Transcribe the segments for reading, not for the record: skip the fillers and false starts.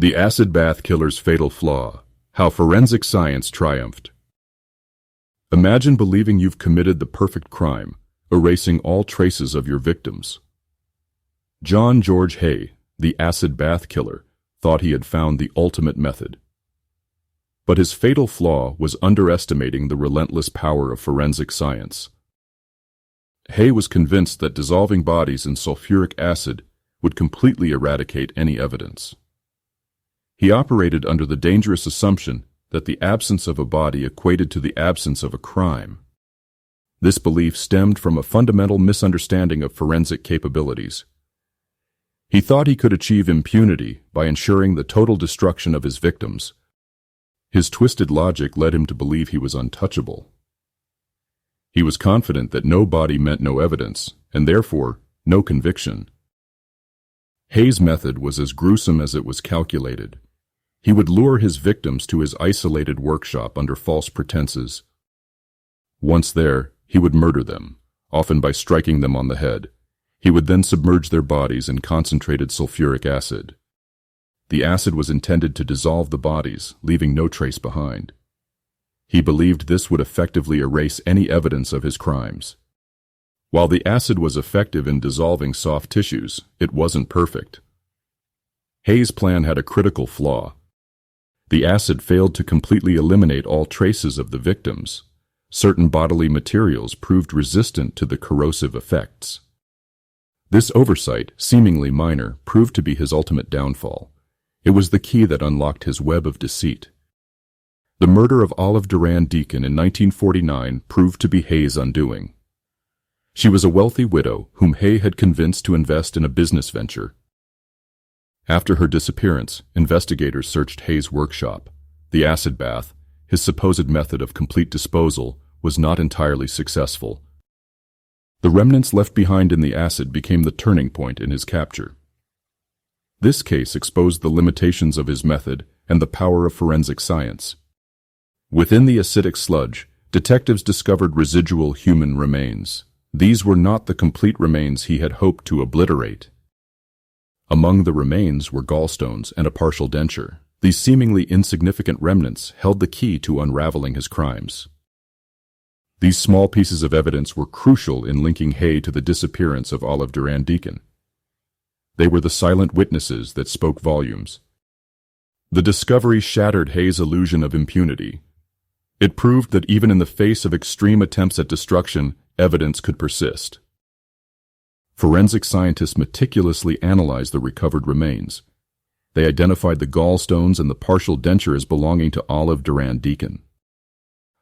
The acid bath killer's fatal flaw. How forensic science triumphed. Imagine believing you've committed the perfect crime, erasing all traces of your victims. John George Haigh, the acid bath killer, thought he had found the ultimate method. But his fatal flaw was underestimating the relentless power of forensic science. Haigh was convinced that dissolving bodies in sulfuric acid would completely eradicate any evidence. He operated under the dangerous assumption that the absence of a body equated to the absence of a crime. This belief stemmed from a fundamental misunderstanding of forensic capabilities. He thought he could achieve impunity by ensuring the total destruction of his victims. His twisted logic led him to believe he was untouchable. He was confident that no body meant no evidence, and therefore, no conviction. Haigh's method was as gruesome as it was calculated. He would lure his victims to his isolated workshop under false pretenses. Once there, he would murder them, often by striking them on the head. He would then submerge their bodies in concentrated sulfuric acid. The acid was intended to dissolve the bodies, leaving no trace behind. He believed this would effectively erase any evidence of his crimes. While the acid was effective in dissolving soft tissues, it wasn't perfect. Haigh's plan had a critical flaw. The acid failed to completely eliminate all traces of the victims. Certain bodily materials proved resistant to the corrosive effects. This oversight, seemingly minor, proved to be his ultimate downfall. It was the key that unlocked his web of deceit. The murder of Olive Duran Deacon in 1949 proved to be Haigh's undoing. She was a wealthy widow whom Haigh had convinced to invest in a business venture. After her disappearance, investigators searched Haigh's workshop. The acid bath, his supposed method of complete disposal, was not entirely successful. The remnants left behind in the acid became the turning point in his capture. This case exposed the limitations of his method and the power of forensic science. Within the acidic sludge, detectives discovered residual human remains. These were not the complete remains he had hoped to obliterate. Among the remains were gallstones and a partial denture. These seemingly insignificant remnants held the key to unraveling his crimes. These small pieces of evidence were crucial in linking Haigh to the disappearance of Olive Duran Deacon. They were the silent witnesses that spoke volumes. The discovery shattered Haigh's illusion of impunity. It proved that even in the face of extreme attempts at destruction, evidence could persist. Forensic scientists meticulously analyzed the recovered remains. They identified the gallstones and the partial denture as belonging to Olive Duran Deacon.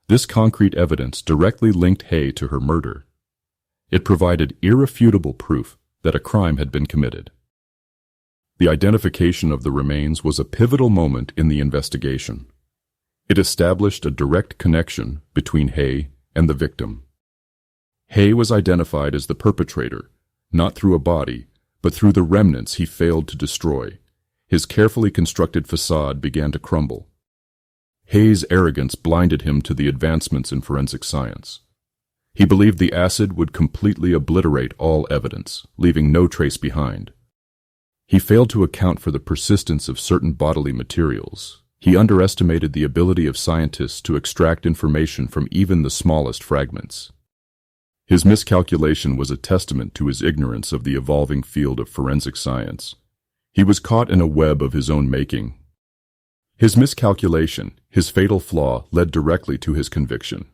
This concrete evidence directly linked Haigh to her murder. It provided irrefutable proof that a crime had been committed. The identification of the remains was a pivotal moment in the investigation. It established a direct connection between Haigh and the victim. Haigh was identified as the perpetrator, not through a body, but through the remnants he failed to destroy. His carefully constructed facade began to crumble. Haigh's arrogance blinded him to the advancements in forensic science. He believed the acid would completely obliterate all evidence, leaving no trace behind. He failed to account for the persistence of certain bodily materials. He underestimated the ability of scientists to extract information from even the smallest fragments. His miscalculation was a testament to his ignorance of the evolving field of forensic science. He was caught in a web of his own making. His miscalculation, his fatal flaw, led directly to his conviction.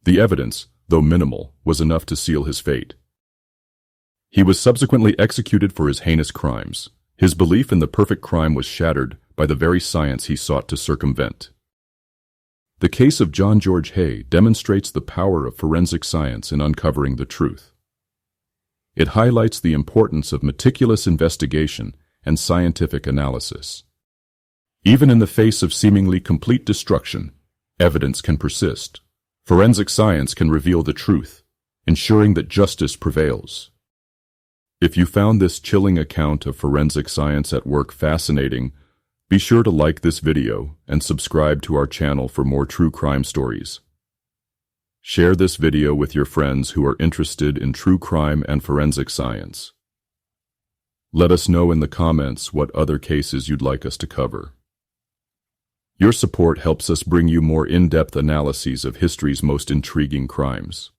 The evidence, though minimal, was enough to seal his fate. He was subsequently executed for his heinous crimes. His belief in the perfect crime was shattered by the very science he sought to circumvent. The case of John George Haigh demonstrates the power of forensic science in uncovering the truth. It highlights the importance of meticulous investigation and scientific analysis. Even in the face of seemingly complete destruction, evidence can persist. Forensic science can reveal the truth, ensuring that justice prevails. If you found this chilling account of forensic science at work fascinating, be sure to like this video and subscribe to our channel for more true crime stories. Share this video with your friends who are interested in true crime and forensic science. Let us know in the comments what other cases you'd like us to cover. Your support helps us bring you more in-depth analyses of history's most intriguing crimes.